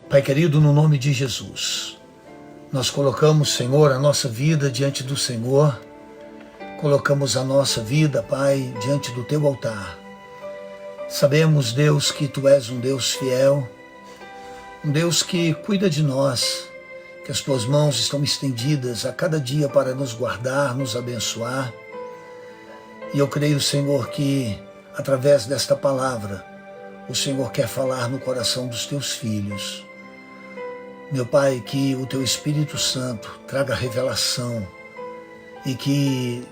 Pai querido, no nome de Jesus, nós colocamos, Senhor, a nossa vida diante do Senhor, colocamos a nossa vida, Pai, diante do Teu altar. Sabemos, Deus, que Tu és um Deus fiel, um Deus que cuida de nós, que as Tuas mãos estão estendidas a cada dia para nos guardar, nos abençoar. E eu creio, Senhor, que através desta palavra, o Senhor quer falar no coração dos Teus filhos. Meu Pai, que o Teu Espírito Santo traga revelação e que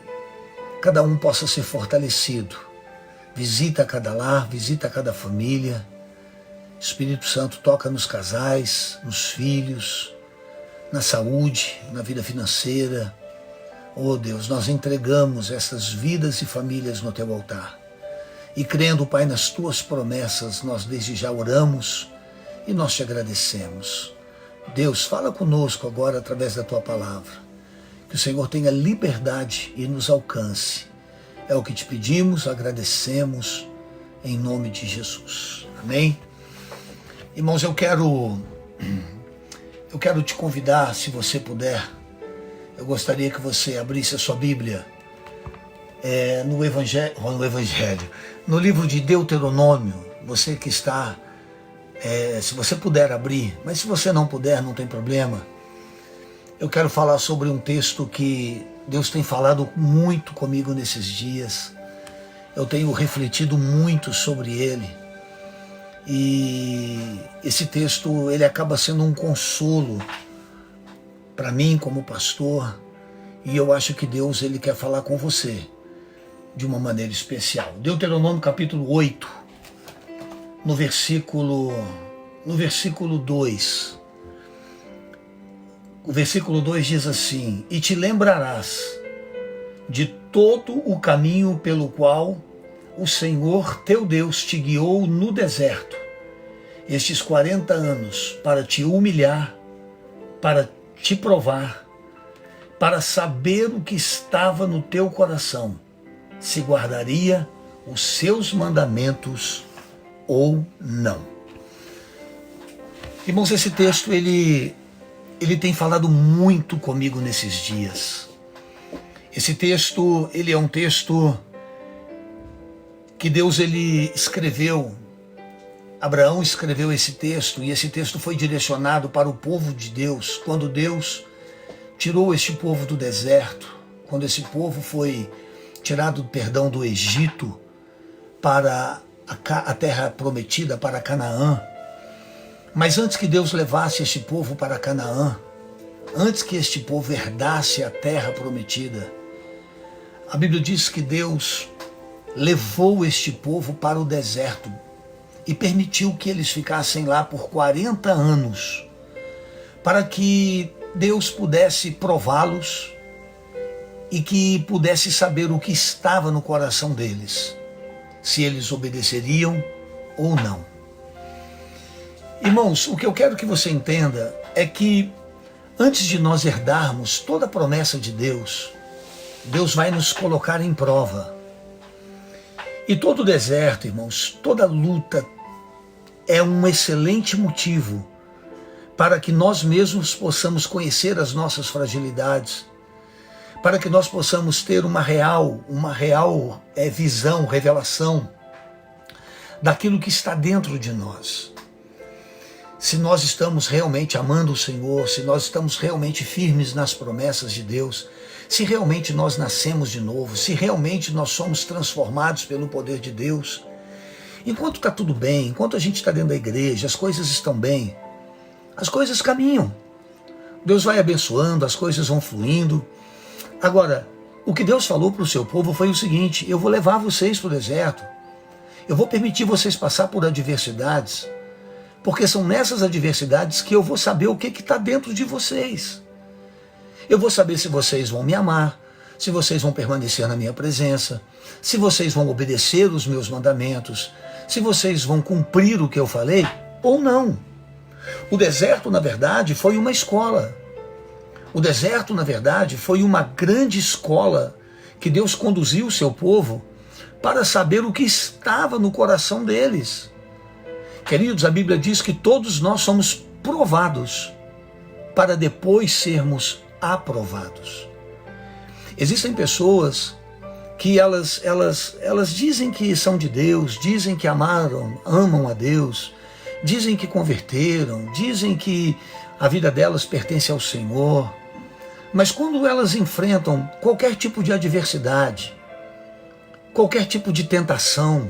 cada um possa ser fortalecido. Visita cada lar, visita cada família. Espírito Santo toca nos casais, nos filhos, na saúde, na vida financeira. Oh Deus, nós entregamos essas vidas e famílias no Teu altar. E crendo, Pai, nas Tuas promessas, nós desde já oramos e nós Te agradecemos. Deus, fala conosco agora através da Tua palavra. Que o Senhor tenha liberdade e nos alcance. É o que Te pedimos, agradecemos, em nome de Jesus. Amém? Irmãos, eu quero te convidar, se você puder, eu gostaria que você abrisse a sua Bíblia no livro de Deuteronômio. Você que está, se você puder abrir, mas se você não puder, não tem problema. Eu quero falar sobre um texto que Deus tem falado muito comigo nesses dias. Eu tenho refletido muito sobre ele. E esse texto, ele acaba sendo um consolo para mim como pastor. E eu acho que Deus, ele quer falar com você de uma maneira especial. Deuteronômio capítulo 8, no versículo 2. O versículo 2 diz assim: E te lembrarás de todo o caminho pelo qual o Senhor teu Deus te guiou no deserto, estes 40 anos, para te humilhar, para te provar, para saber o que estava no teu coração, se guardaria os seus mandamentos ou não. Irmãos, esse texto, ele tem falado muito comigo nesses dias. Esse texto, ele é um texto que Deus, ele escreveu. Abraão escreveu esse texto, e esse texto foi direcionado para o povo de Deus, quando Deus tirou este povo do deserto, quando esse povo foi tirado, do Egito para a terra prometida, para Canaã. Mas antes que Deus levasse este povo para Canaã, antes que este povo herdasse a terra prometida, a Bíblia diz que Deus levou este povo para o deserto e permitiu que eles ficassem lá por 40 anos, para que Deus pudesse prová-los e que pudesse saber o que estava no coração deles, se eles obedeceriam ou não. Irmãos, o que eu quero que você entenda é que antes de nós herdarmos toda a promessa de Deus, Deus vai nos colocar em prova. E todo deserto, irmãos, toda luta é um excelente motivo para que nós mesmos possamos conhecer as nossas fragilidades, para que nós possamos ter uma real visão, revelação daquilo que está dentro de nós. Se nós estamos realmente amando o Senhor, se nós estamos realmente firmes nas promessas de Deus, se realmente nós nascemos de novo, se realmente nós somos transformados pelo poder de Deus. Enquanto está tudo bem, enquanto a gente está dentro da igreja, as coisas estão bem, as coisas caminham. Deus vai abençoando, as coisas vão fluindo. Agora, o que Deus falou para o seu povo foi o seguinte: eu vou levar vocês para o deserto, eu vou permitir vocês passar por adversidades, porque são nessas adversidades que eu vou saber o que está dentro de vocês. Eu vou saber se vocês vão me amar, se vocês vão permanecer na minha presença, se vocês vão obedecer os meus mandamentos, se vocês vão cumprir o que eu falei ou não. O deserto, na verdade, foi uma escola. O deserto, na verdade, foi uma grande escola que Deus conduziu o seu povo para saber o que estava no coração deles. Queridos, a Bíblia diz que todos nós somos provados para depois sermos aprovados. Existem pessoas que elas dizem que são de Deus, dizem que amam a Deus, dizem que converteram, dizem que a vida delas pertence ao Senhor, mas quando elas enfrentam qualquer tipo de adversidade, qualquer tipo de tentação,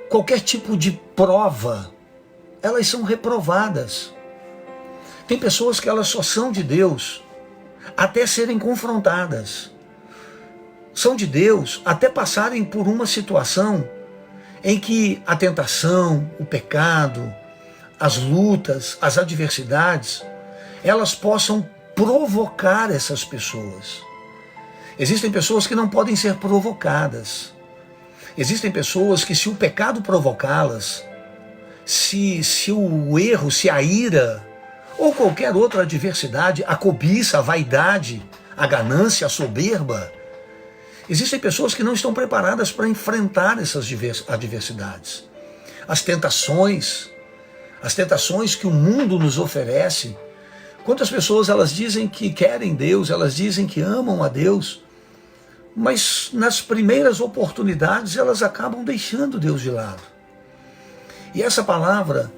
qualquer tipo de prova, elas são reprovadas. Tem pessoas que elas só são de Deus até serem confrontadas. São de Deus até passarem por uma situação em que a tentação, o pecado, as lutas, as adversidades, elas possam provocar essas pessoas. Existem pessoas que não podem ser provocadas. Existem pessoas que, se o pecado provocá-las, se o erro, se a ira, ou qualquer outra adversidade, a cobiça, a vaidade, a ganância, a soberba, existem pessoas que não estão preparadas para enfrentar essas adversidades. As tentações que o mundo nos oferece. Quantas pessoas elas dizem que querem Deus, elas dizem que amam a Deus, mas nas primeiras oportunidades elas acabam deixando Deus de lado. E essa palavra,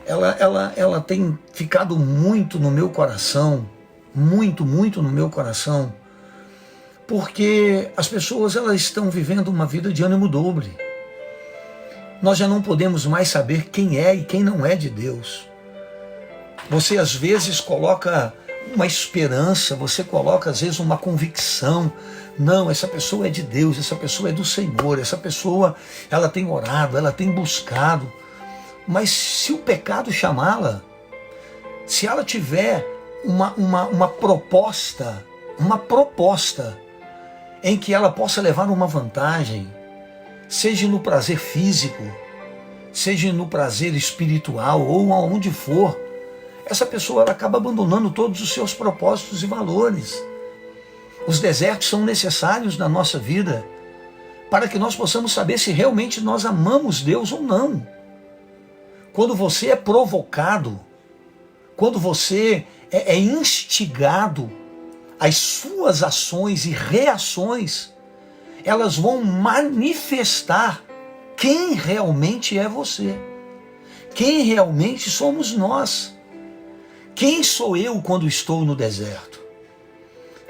ela tem ficado muito no meu coração, muito no meu coração, porque as pessoas elas estão vivendo uma vida de ânimo dobre. Nós já não podemos mais saber quem é e quem não é de Deus. Você às vezes coloca uma esperança, você coloca às vezes uma convicção. Não, essa pessoa é de Deus, essa pessoa é do Senhor, essa pessoa ela tem orado, ela tem buscado. Mas se o pecado chamá-la, se ela tiver uma proposta em que ela possa levar uma vantagem, seja no prazer físico, seja no prazer espiritual ou aonde for, essa pessoa ela acaba abandonando todos os seus propósitos e valores. Os desertos são necessários na nossa vida para que nós possamos saber se realmente nós amamos Deus ou não. Quando você é provocado, quando você é instigado, as suas ações e reações, elas vão manifestar quem realmente é você, quem realmente somos nós. Quem sou eu quando estou no deserto?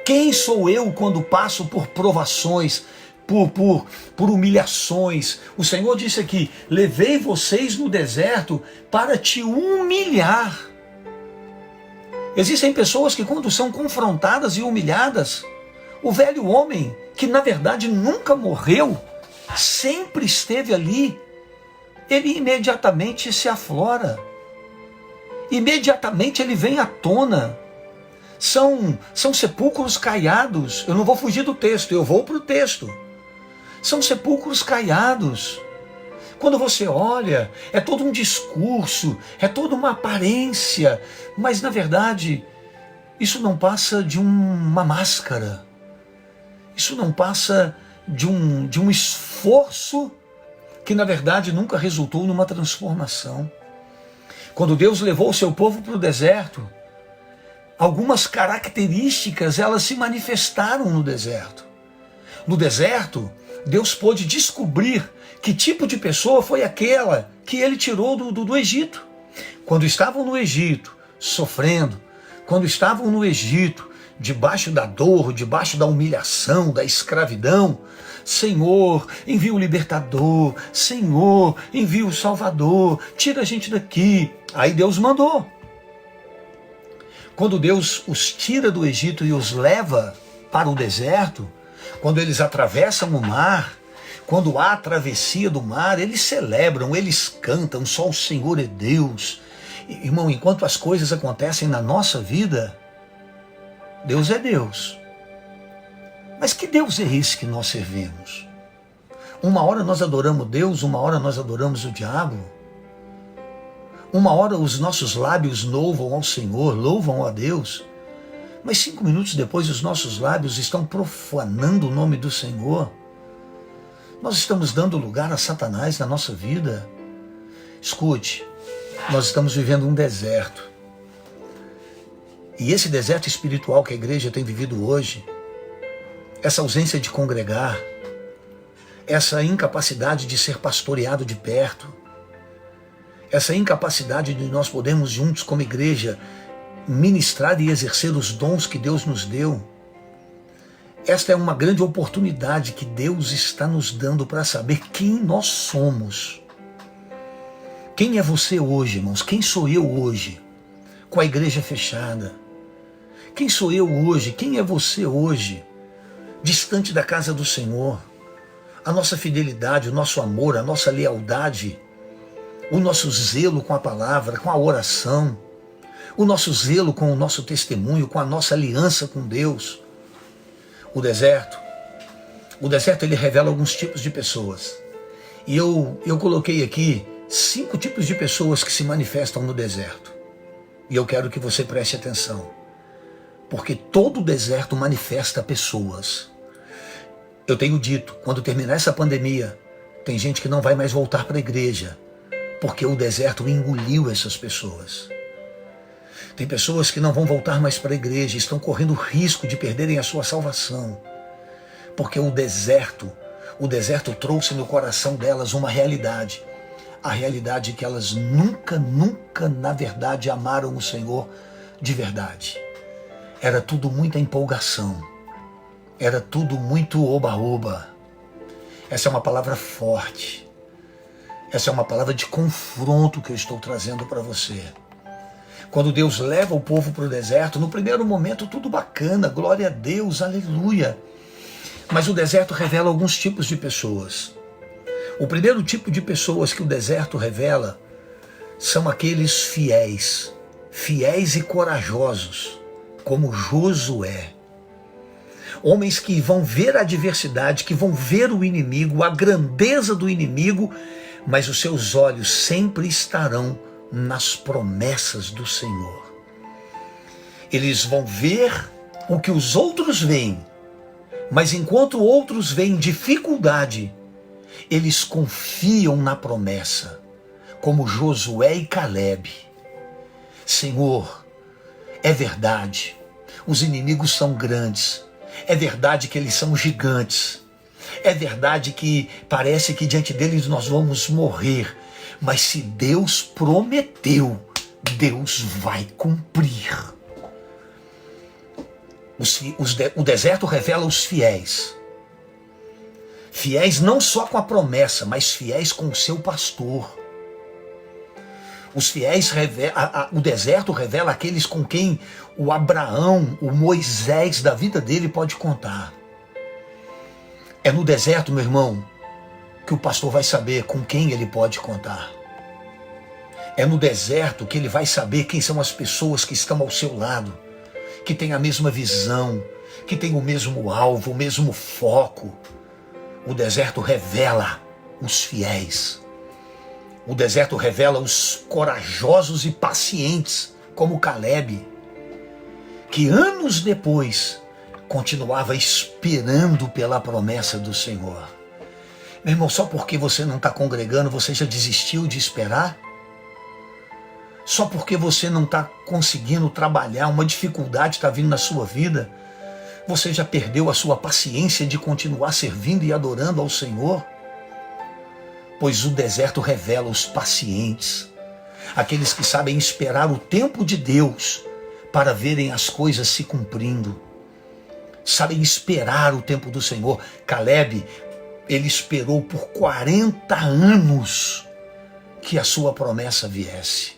Quem sou eu quando passo por provações, por humilhações? O Senhor disse aqui, levei vocês no deserto para te humilhar. Existem pessoas que quando são confrontadas e humilhadas, o velho homem, que na verdade nunca morreu, sempre esteve ali, ele imediatamente se aflora. Imediatamente ele vem à tona. São sepulcros caiados. Eu não vou fugir do texto, eu vou para o texto. São sepulcros caiados. Quando você olha, é todo um discurso, é toda uma aparência, mas na verdade, isso não passa de uma máscara. Isso não passa de um esforço que na verdade nunca resultou numa transformação. Quando Deus levou o seu povo para o deserto, algumas características elas se manifestaram no deserto. No deserto, Deus pôde descobrir que tipo de pessoa foi aquela que ele tirou do Egito. Quando estavam no Egito, sofrendo, quando estavam no Egito, debaixo da dor, debaixo da humilhação, da escravidão, Senhor, envia o libertador, Senhor, envia o salvador, tira a gente daqui. Aí Deus mandou. Quando Deus os tira do Egito e os leva para o deserto, quando eles atravessam o mar, quando há a travessia do mar, eles celebram, eles cantam, só o Senhor é Deus. Irmão, enquanto as coisas acontecem na nossa vida, Deus é Deus. Mas que Deus é esse que nós servimos? Uma hora nós adoramos Deus, uma hora nós adoramos o diabo. Uma hora os nossos lábios louvam ao Senhor, louvam a Deus. Mas 5 minutos depois os nossos lábios estão profanando o nome do Senhor. Nós estamos dando lugar a Satanás na nossa vida. Escute, Nós estamos vivendo um deserto. E esse deserto espiritual que a igreja tem vivido hoje, essa ausência de congregar, essa incapacidade de ser pastoreado de perto, essa incapacidade de nós podermos juntos como igreja ministrar e exercer os dons que Deus nos deu, esta é uma grande oportunidade que Deus está nos dando para saber quem nós somos. Quem é você hoje, irmãos? Quem sou eu hoje? Com a igreja fechada. Quem sou eu hoje? Quem é você hoje? Distante da casa do Senhor. A nossa fidelidade, o nosso amor, a nossa lealdade, o nosso zelo com a palavra, com a oração, o nosso zelo com o nosso testemunho, com a nossa aliança com Deus. O deserto ele revela alguns tipos de pessoas. E eu coloquei aqui 5 tipos de pessoas que se manifestam no deserto. E eu quero que você preste atenção, porque todo deserto manifesta pessoas. Eu tenho dito, quando terminar essa pandemia, tem gente que não vai mais voltar para a igreja, porque o deserto engoliu essas pessoas. Tem pessoas que não vão voltar mais para a igreja, estão correndo risco de perderem a sua salvação, porque o deserto trouxe no coração delas uma realidade, a realidade que elas nunca, na verdade, amaram o Senhor de verdade. Era tudo muita empolgação, era tudo muito oba-oba. Essa é uma palavra forte, essa é uma palavra de confronto que eu estou trazendo para você. Quando Deus leva o povo para o deserto, no primeiro momento tudo bacana, glória a Deus, aleluia. Mas o deserto revela alguns tipos de pessoas. O primeiro tipo de pessoas que o deserto revela são aqueles fiéis e corajosos, como Josué. Homens que vão ver a adversidade, que vão ver o inimigo, a grandeza do inimigo, mas os seus olhos sempre estarão nas promessas do Senhor. Eles vão ver o que os outros veem, mas enquanto outros veem dificuldade, eles confiam na promessa, como Josué e Calebe. Senhor, é verdade, os inimigos são grandes, é verdade que eles são gigantes, é verdade que parece que diante deles nós vamos morrer, mas se Deus prometeu, Deus vai cumprir. O deserto revela os fiéis. Fiéis não só com a promessa, mas fiéis com o seu pastor. Os fiéis, o deserto revela aqueles com quem o Abraão, o Moisés da vida dele pode contar. É no deserto, meu irmão, que o pastor vai saber com quem ele pode contar. É no deserto que ele vai saber quem são as pessoas que estão ao seu lado, que têm a mesma visão, que têm o mesmo alvo, o mesmo foco. O deserto revela os fiéis. O deserto revela os corajosos e pacientes, como Calebe, que anos depois continuava esperando pela promessa do Senhor. Meu irmão, só porque você não está congregando, você já desistiu de esperar? Só porque você não está conseguindo trabalhar, uma dificuldade está vindo na sua vida, você já perdeu a sua paciência de continuar servindo e adorando ao Senhor? Pois o deserto revela os pacientes, aqueles que sabem esperar o tempo de Deus para verem as coisas se cumprindo. Sabem esperar o tempo do Senhor. Calebe, ele esperou por 40 anos que a sua promessa viesse.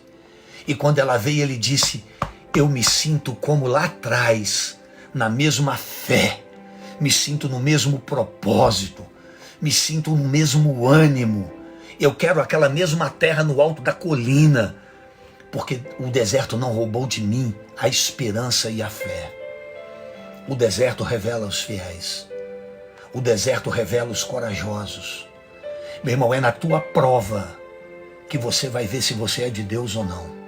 E quando ela veio, ele disse: eu me sinto como lá atrás, na mesma fé, me sinto no mesmo propósito, me sinto no mesmo ânimo. Eu quero aquela mesma terra no alto da colina, porque o deserto não roubou de mim a esperança e a fé. O deserto revela os fiéis. O deserto revela os corajosos. Meu irmão, é na tua prova que você vai ver se você é de Deus ou não.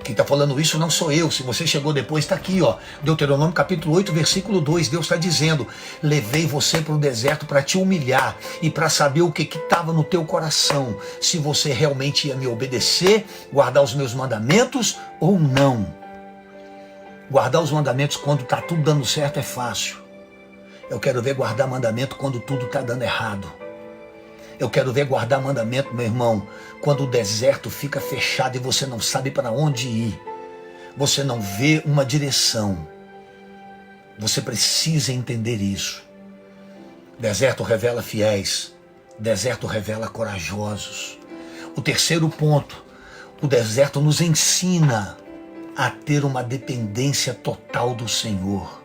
Quem está falando isso não sou eu. Se você chegou depois, está aqui, ó. Deuteronômio capítulo 8, versículo 2. Deus está dizendo: levei você para o deserto para te humilhar e para saber o que estava no teu coração. Se você realmente ia me obedecer, guardar os meus mandamentos ou não. Guardar os mandamentos quando está tudo dando certo é fácil. Eu quero ver guardar mandamento quando tudo está dando errado. Eu quero ver guardar mandamento, meu irmão, quando o deserto fica fechado e você não sabe para onde ir. Você não vê uma direção. Você precisa entender isso. Deserto revela fiéis. Deserto revela corajosos. O terceiro ponto, o deserto nos ensina a ter uma dependência total do Senhor.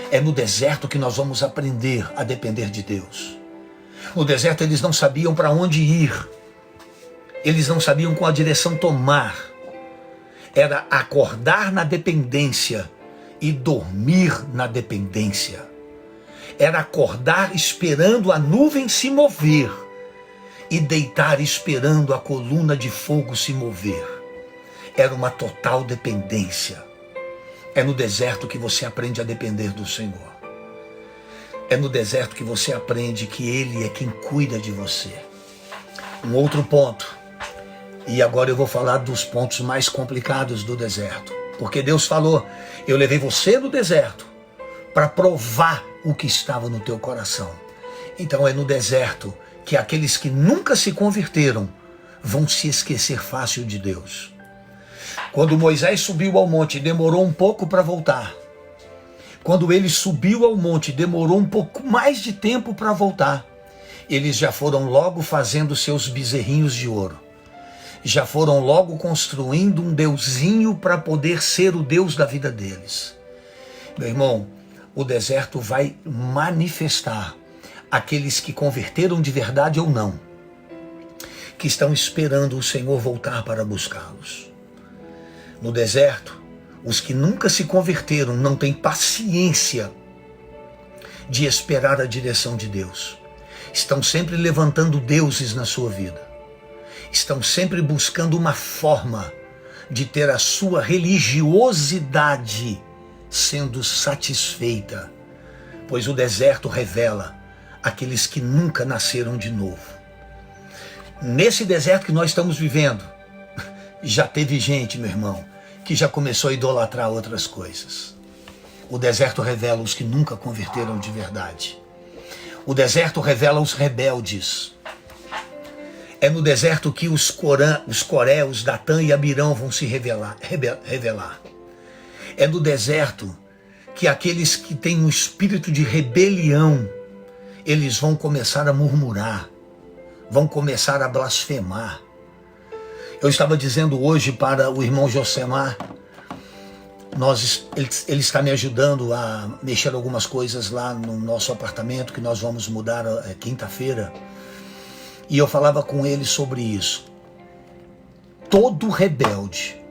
É no deserto que nós vamos aprender a depender de Deus. No deserto eles não sabiam para onde ir. Eles não sabiam qual a direção tomar. Era acordar na dependência e dormir na dependência. Era acordar esperando a nuvem se mover e deitar esperando a coluna de fogo se mover. Era uma total dependência. É no deserto que você aprende a depender do Senhor. É no deserto que você aprende que Ele é quem cuida de você. Um outro ponto, e agora eu vou falar dos pontos mais complicados do deserto. Porque Deus falou: eu levei você no deserto para provar o que estava no teu coração. Então é no deserto que aqueles que nunca se converteram vão se esquecer fácil de Deus. Quando Moisés subiu ao monte, demorou um pouco para voltar. Quando ele subiu ao monte, demorou um pouco mais de tempo para voltar. Eles já foram logo fazendo seus bezerrinhos de ouro. Já foram logo construindo um deusinho para poder ser o Deus da vida deles. Meu irmão, o deserto vai manifestar aqueles que converteram de verdade ou não, que estão esperando o Senhor voltar para buscá-los. No deserto, os que nunca se converteram não têm paciência de esperar a direção de Deus. Estão sempre levantando deuses na sua vida. Estão sempre buscando uma forma de ter a sua religiosidade sendo satisfeita, pois o deserto revela aqueles que nunca nasceram de novo. Nesse deserto que nós estamos vivendo, já teve gente, meu irmão, que já começou a idolatrar outras coisas. O deserto revela os que nunca converteram de verdade. O deserto revela os rebeldes. É no deserto que os Coré, os Datã e Abirão vão se revelar. É no deserto que aqueles que têm um espírito de rebelião, eles vão começar a murmurar, vão começar a blasfemar. Eu estava dizendo hoje para o irmão Josemar, ele está me ajudando a mexer algumas coisas lá no nosso apartamento, que nós vamos mudar quinta-feira. E eu falava com ele sobre isso. Todo rebelde,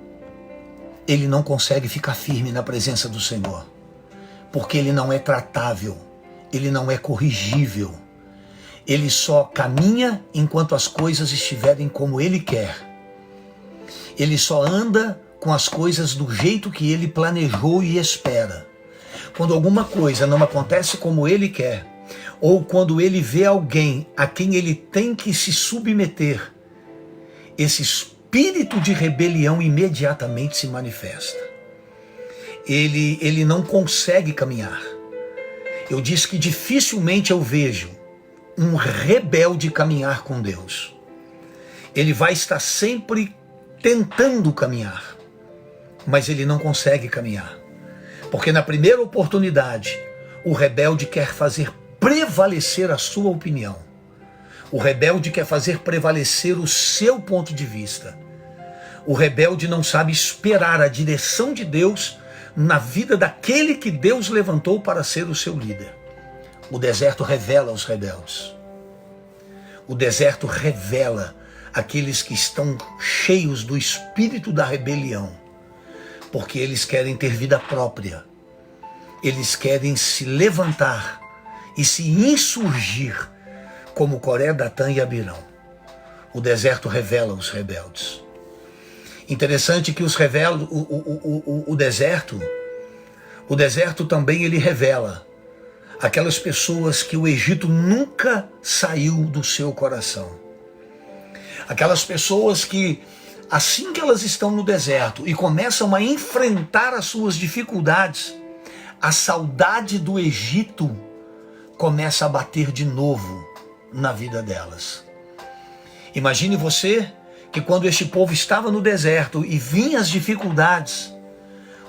ele não consegue ficar firme na presença do Senhor, porque ele não é tratável, ele não é corrigível. Ele só caminha enquanto as coisas estiverem como ele quer. Ele só anda com as coisas do jeito que ele planejou e espera. Quando alguma coisa não acontece como ele quer, ou quando ele vê alguém a quem ele tem que se submeter, esse espírito de rebelião imediatamente se manifesta. Ele não consegue caminhar. Eu disse que dificilmente eu vejo um rebelde caminhar com Deus. Ele vai estar sempre tentando caminhar, mas ele não consegue caminhar, porque na primeira oportunidade o rebelde quer fazer prevalecer a sua opinião, o rebelde quer fazer prevalecer o seu ponto de vista, o rebelde não sabe esperar a direção de Deus na vida daquele que Deus levantou para ser o seu líder. O deserto revela os rebeldes, o deserto revela aqueles que estão cheios do espírito da rebelião, porque eles querem ter vida própria, eles querem se levantar e se insurgir como Coré, Datã e Abirão. O deserto revela os rebeldes. Interessante que os revela o deserto. O deserto também ele revela aquelas pessoas que o Egito nunca saiu do seu coração. Aquelas pessoas que, assim que elas estão no deserto e começam a enfrentar as suas dificuldades, a saudade do Egito começa a bater de novo na vida delas. Imagine você que quando este povo estava no deserto e vinham as dificuldades,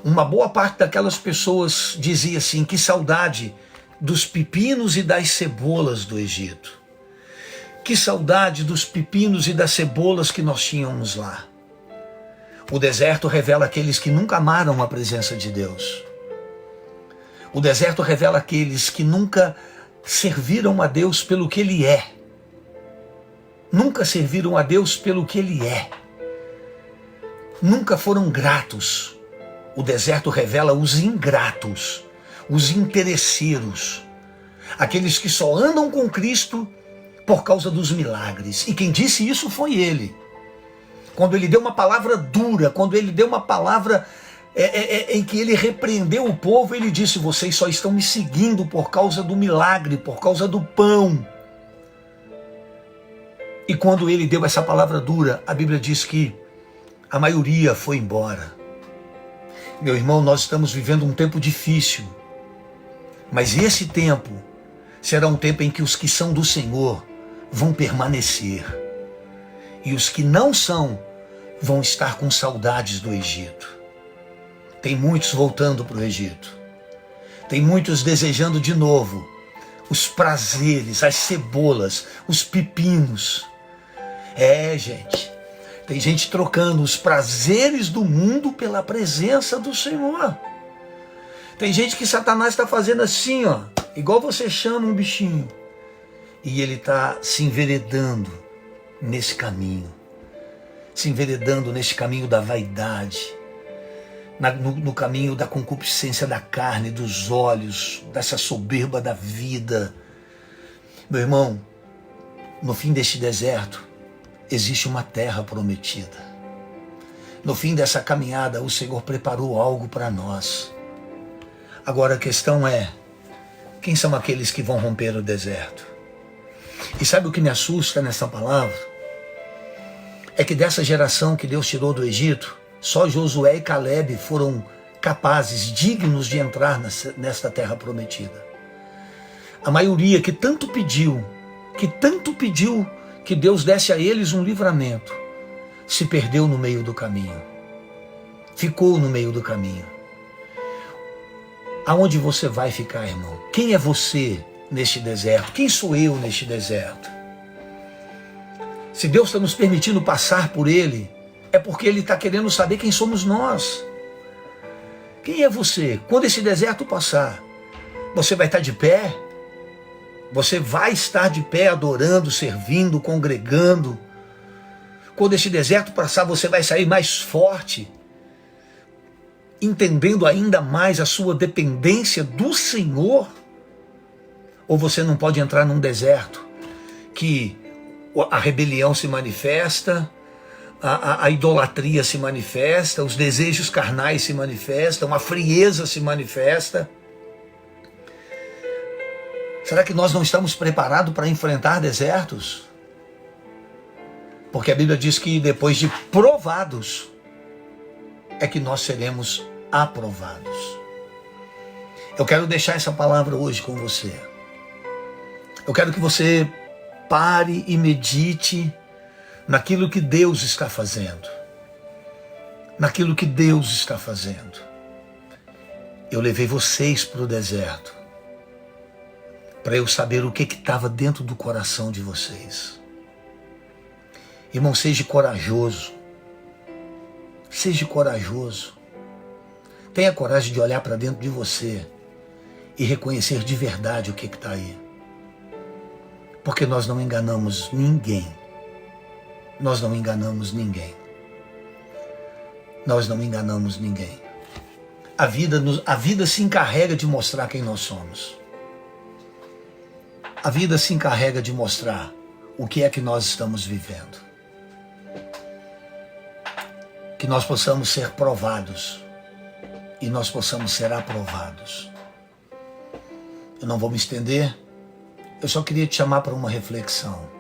uma boa parte daquelas pessoas dizia assim, que saudade dos pepinos e das cebolas do Egito. Que saudade dos pepinos e das cebolas que nós tínhamos lá. O deserto revela aqueles que nunca amaram a presença de Deus. O deserto revela aqueles que nunca serviram a Deus pelo que Ele é. Nunca serviram a Deus pelo que Ele é. Nunca foram gratos. O deserto revela os ingratos, os interesseiros, aqueles que só andam com Cristo por causa dos milagres. E quem disse isso foi Ele. Quando Ele deu uma palavra dura, quando Ele deu uma palavra em que Ele repreendeu o povo, Ele disse, vocês só estão me seguindo por causa do milagre, por causa do pão. E quando Ele deu essa palavra dura, a Bíblia diz que a maioria foi embora. Meu irmão, nós estamos vivendo um tempo difícil, mas esse tempo será um tempo em que os que são do Senhor vão permanecer, e os que não são vão estar com saudades do Egito. Tem muitos voltando para o Egito, tem muitos desejando de novo os prazeres, as cebolas, os pepinos. Gente, tem gente trocando os prazeres do mundo pela presença do Senhor. Tem gente que Satanás está fazendo assim, ó, igual você chama um bichinho. E ele está se enveredando nesse caminho. Se enveredando nesse caminho da vaidade. No caminho da concupiscência da carne, dos olhos, dessa soberba da vida. Meu irmão, no fim deste deserto, existe uma terra prometida. No fim dessa caminhada, o Senhor preparou algo para nós. Agora a questão é, quem são aqueles que vão romper o deserto? E sabe o que me assusta nessa palavra? É que dessa geração que Deus tirou do Egito, só Josué e Caleb foram capazes, dignos de entrar nesta terra prometida. A maioria que tanto pediu que Deus desse a eles um livramento, se perdeu no meio do caminho. Ficou no meio do caminho. Aonde você vai ficar, irmão? Quem é você neste deserto? Quem sou eu neste deserto? Se Deus está nos permitindo passar por ele, é porque ele está querendo saber quem somos nós. Quem é você? Quando esse deserto passar, você vai estar de pé? Você vai estar de pé adorando, servindo, congregando? Quando esse deserto passar, você vai sair mais forte, entendendo ainda mais a sua dependência do Senhor? Ou você não pode entrar num deserto que a rebelião se manifesta, a idolatria se manifesta, os desejos carnais se manifestam, a frieza se manifesta? Será que nós não estamos preparados para enfrentar desertos? Porque a Bíblia diz que depois de provados, é que nós seremos aprovados. Eu quero deixar essa palavra hoje com você. Eu quero que você pare e medite naquilo que Deus está fazendo. Naquilo que Deus está fazendo. Eu levei vocês para o deserto para eu saber o que estava dentro do coração de vocês. Irmão, seja corajoso. Seja corajoso. Tenha coragem de olhar para dentro de você e reconhecer de verdade o que está aí. Porque nós não enganamos ninguém. Nós não enganamos ninguém. Nós não enganamos ninguém. A vida se encarrega de mostrar quem nós somos. A vida se encarrega de mostrar o que é que nós estamos vivendo. que nós possamos ser provados e nós possamos ser aprovados. Eu não vou me estender, eu só queria te chamar para uma reflexão.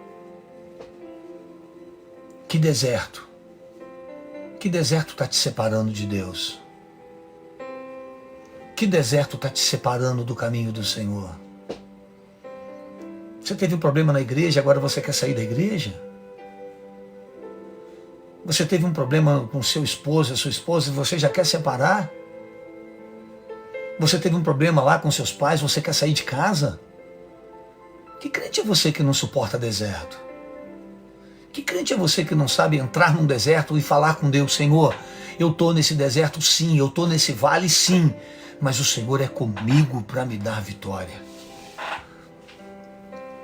Que deserto está te separando de Deus? Que deserto está te separando do caminho do Senhor? Você teve um problema na igreja, agora você quer sair da igreja? Você teve um problema com seu esposo, a sua esposa, e você já quer separar? Você teve um problema lá com seus pais, você quer sair de casa? Que crente é você que não suporta deserto? Que crente é você que não sabe entrar num deserto e falar com Deus: Senhor, eu estou nesse deserto sim, eu estou nesse vale sim, mas o Senhor é comigo para me dar vitória.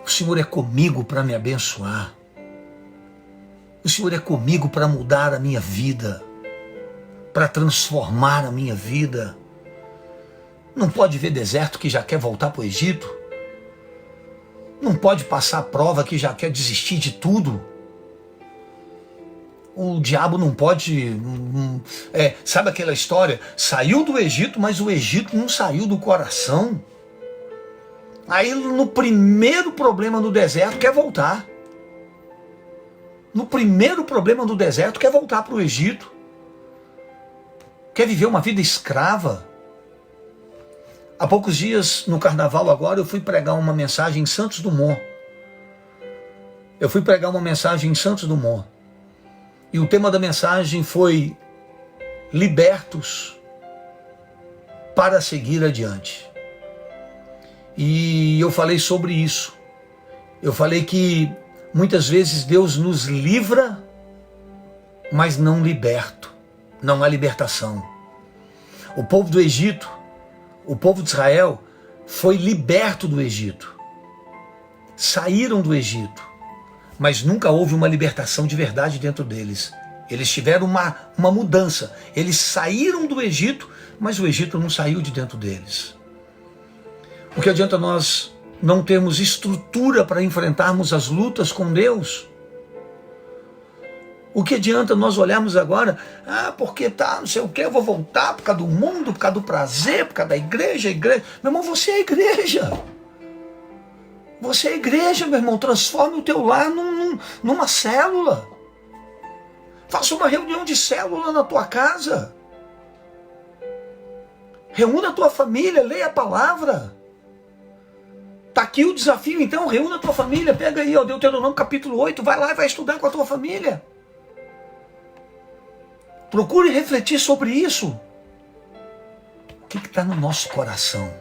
O Senhor é comigo para me abençoar. O Senhor é comigo para mudar a minha vida, para transformar a minha vida. Não pode ver deserto que já quer voltar para o Egito. Não pode passar a prova que já quer desistir de tudo. O diabo não pode... sabe aquela história? Saiu do Egito, mas o Egito não saiu do coração. Aí no primeiro problema do deserto quer voltar. No primeiro problema do deserto quer voltar para o Egito. Quer viver uma vida escrava. Há poucos dias, no carnaval agora, eu fui pregar uma mensagem em Santos Dumont. E o tema da mensagem foi libertos para seguir adiante. E eu falei sobre isso. Eu falei que muitas vezes Deus nos livra, mas não liberta. Não há libertação. O povo do Egito, o povo de Israel, foi liberto do Egito. Saíram do Egito, mas nunca houve uma libertação de verdade dentro deles. Eles tiveram uma mudança. Eles saíram do Egito, mas o Egito não saiu de dentro deles. O que adianta nós não termos estrutura para enfrentarmos as lutas com Deus? O que adianta nós olharmos agora, porque não sei o que, eu vou voltar por causa do mundo, por causa do prazer, por causa da igreja. Meu irmão, você é a igreja. Você é a igreja, meu irmão. Transforme o teu lar numa célula. Faça uma reunião de célula na tua casa. Reúna a tua família, leia a palavra. Está aqui o desafio, então, reúna a tua família. Pega aí, Deuteronômio capítulo 8, vai lá e vai estudar com a tua família. Procure refletir sobre isso. O que está no nosso coração?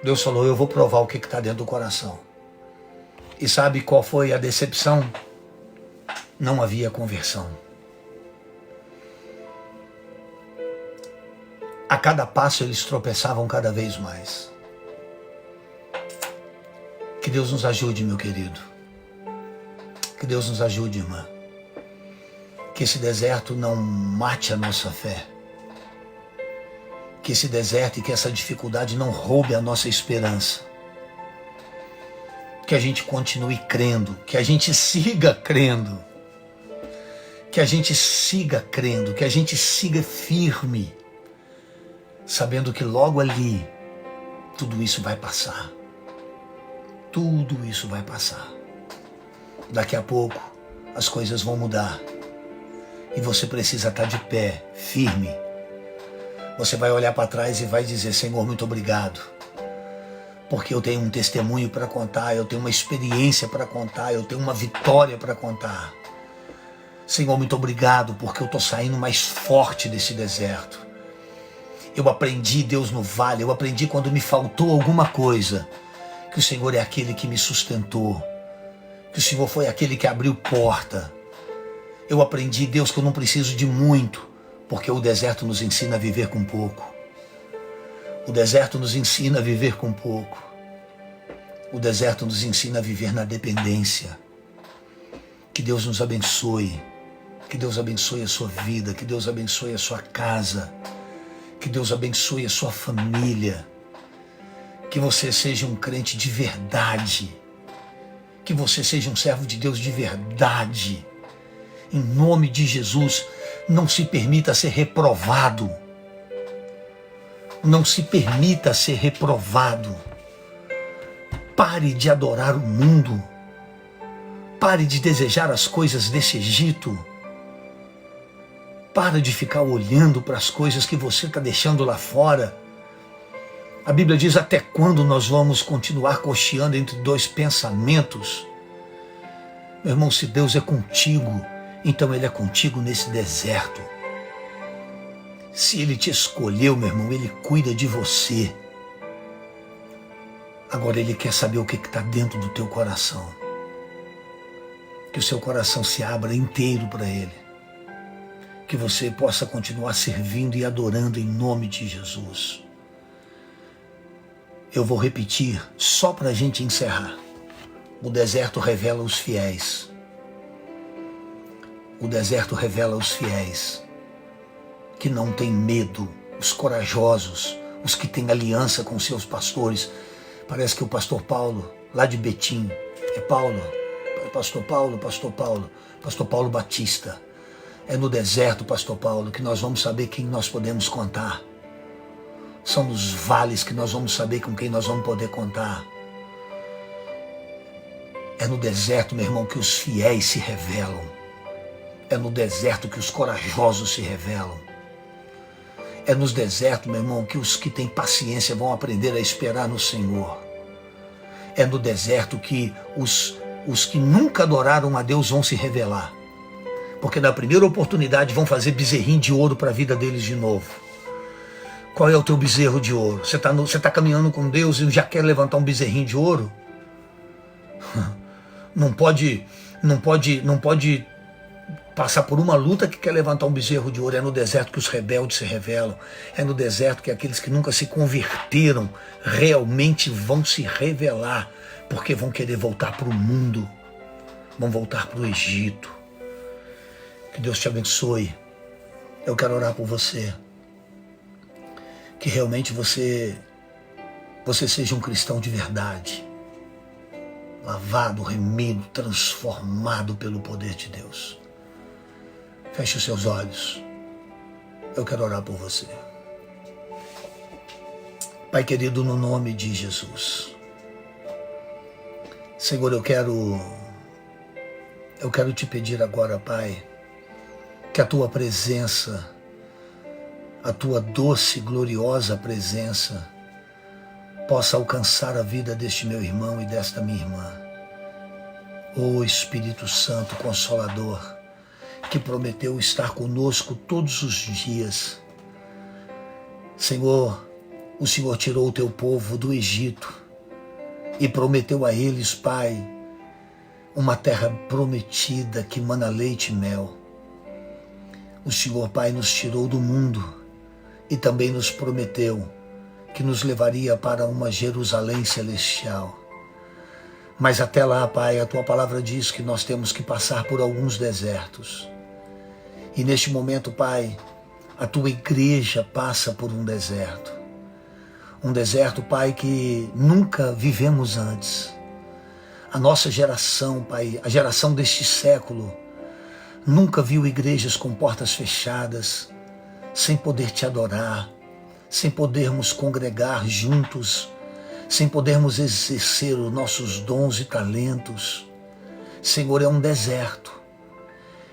Deus falou: eu vou provar o que está dentro do coração. E sabe qual foi a decepção? Não havia conversão. A cada passo eles tropeçavam cada vez mais. Que Deus nos ajude, meu querido. Que Deus nos ajude, irmã. Que esse deserto não mate a nossa fé. Que esse deserto e que essa dificuldade não roube a nossa esperança. Que a gente continue crendo, que a gente siga crendo. Que a gente siga crendo, que a gente siga firme, sabendo que logo ali tudo isso vai passar. Tudo isso vai passar. Daqui a pouco as coisas vão mudar. E você precisa estar de pé, firme. Você vai olhar para trás e vai dizer: Senhor, muito obrigado. Porque eu tenho um testemunho para contar, eu tenho uma experiência para contar, eu tenho uma vitória para contar. Senhor, muito obrigado, porque eu estou saindo mais forte desse deserto. Eu aprendi, Deus, no vale, eu aprendi quando me faltou alguma coisa, que o Senhor é aquele que me sustentou, que o Senhor foi aquele que abriu porta. Eu aprendi, Deus, que eu não preciso de muito, porque o deserto nos ensina a viver com pouco. O deserto nos ensina a viver com pouco. O deserto nos ensina a viver na dependência. Que Deus nos abençoe. Que Deus abençoe a sua vida. Que Deus abençoe a sua casa. Que Deus abençoe a sua família. Que você seja um crente de verdade. Que você seja um servo de Deus de verdade. Em nome de Jesus, Não se permita ser reprovado. Não se permita ser reprovado. Pare de adorar o mundo. Pare de desejar as coisas desse Egito. Para de ficar olhando para as coisas que você está deixando lá fora. A Bíblia diz: até quando nós vamos continuar cocheando entre dois pensamentos? Meu irmão, se Deus é contigo, então Ele é contigo nesse deserto. Se Ele te escolheu, meu irmão, Ele cuida de você. Agora Ele quer saber o que está dentro do teu coração. Que o seu coração se abra inteiro para Ele. Que você possa continuar servindo e adorando em nome de Jesus. Eu vou repetir só para a gente encerrar. O deserto revela os fiéis. O deserto revela os fiéis que não têm medo, os corajosos, os que têm aliança com seus pastores. Parece que o pastor Paulo, lá de Betim, é Paulo, pastor Paulo Batista. É no deserto, pastor Paulo, que nós vamos saber quem nós podemos contar. São nos vales que nós vamos saber com quem nós vamos poder contar. É no deserto, meu irmão, que os fiéis se revelam. É no deserto que os corajosos se revelam. É nos desertos, meu irmão, que os que têm paciência vão aprender a esperar no Senhor. É no deserto que os que nunca adoraram a Deus vão se revelar. Porque na primeira oportunidade vão fazer bezerrinho de ouro para a vida deles de novo. Qual é o teu bezerro de ouro? Você está caminhando com Deus e já quer levantar um bezerrinho de ouro? Não pode passar por uma luta que quer levantar um bezerro de ouro. É no deserto que os rebeldes se revelam. É no deserto que aqueles que nunca se converteram realmente vão se revelar. Porque vão querer voltar para o mundo. Vão voltar para o Egito. Que Deus te abençoe. Eu quero orar por você. Que realmente você seja um cristão de verdade. Lavado, remido, transformado pelo poder de Deus. Feche os seus olhos. Eu quero orar por você. Pai querido, no nome de Jesus. Senhor, eu quero te pedir agora, Pai, que a tua presença, a tua doce e gloriosa presença, possa alcançar a vida deste meu irmão e desta minha irmã. Ó Espírito Santo Consolador, que prometeu estar conosco todos os dias. Senhor, o Senhor tirou o teu povo do Egito e prometeu a eles, Pai, uma terra prometida que mana leite e mel. O Senhor, Pai, nos tirou do mundo e também nos prometeu que nos levaria para uma Jerusalém celestial. Mas até lá, Pai, a tua palavra diz que nós temos que passar por alguns desertos. E neste momento, Pai, a tua igreja passa por um deserto. Um deserto, Pai, que nunca vivemos antes. A nossa geração, Pai, a geração deste século, nunca viu igrejas com portas fechadas, sem poder te adorar, sem podermos congregar juntos, sem podermos exercer os nossos dons e talentos. Senhor, é um deserto.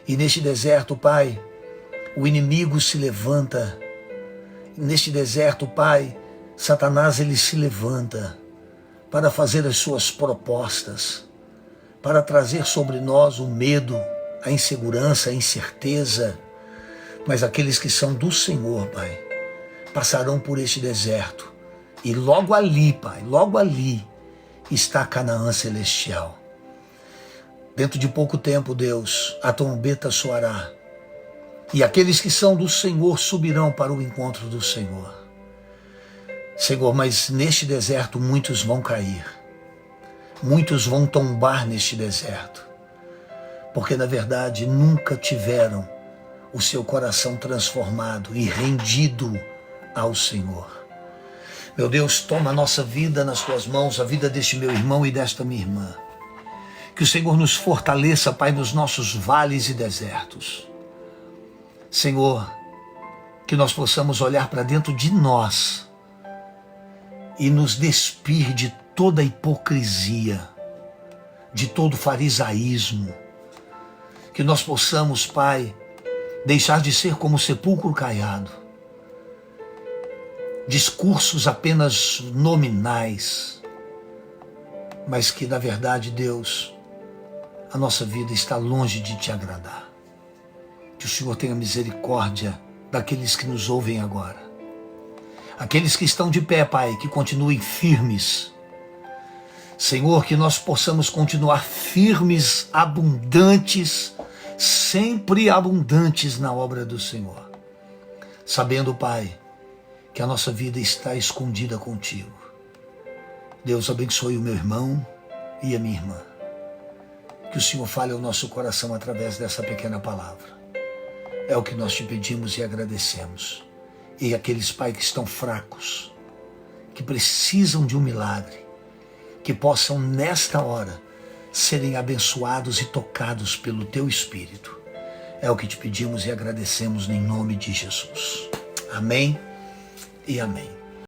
E neste deserto, Pai, o inimigo se levanta. Neste deserto, Pai, Satanás ele se levanta para fazer as suas propostas, para trazer sobre nós o medo, a insegurança, a incerteza. Mas aqueles que são do Senhor, Pai, passarão por este deserto. E logo ali, Pai, logo ali está Canaã celestial. Dentro de pouco tempo, Deus, a trombeta soará. E aqueles que são do Senhor subirão para o encontro do Senhor. Senhor, mas neste deserto muitos vão cair. Muitos vão tombar neste deserto. Porque, na verdade, nunca tiveram o seu coração transformado e rendido ao Senhor. Meu Deus, toma a nossa vida nas tuas mãos, a vida deste meu irmão e desta minha irmã. Que o Senhor nos fortaleça, Pai, nos nossos vales e desertos. Senhor, que nós possamos olhar para dentro de nós e nos despir de toda hipocrisia, de todo farisaísmo. Que nós possamos, Pai, deixar de ser como sepulcro caiado, discursos apenas nominais, mas que, na verdade, Deus, a nossa vida está longe de te agradar. Que o Senhor tenha misericórdia daqueles que nos ouvem agora. Aqueles que estão de pé, Pai, que continuem firmes. Senhor, que nós possamos continuar firmes, abundantes, sempre abundantes na obra do Senhor. Sabendo, Pai, que a nossa vida está escondida contigo. Deus abençoe o meu irmão e a minha irmã. Que o Senhor fale ao nosso coração através dessa pequena palavra. É o que nós te pedimos e agradecemos. E aqueles, Pai, que estão fracos, que precisam de um milagre, que possam nesta hora serem abençoados e tocados pelo teu Espírito. É o que te pedimos e agradecemos em nome de Jesus. Amém e amém.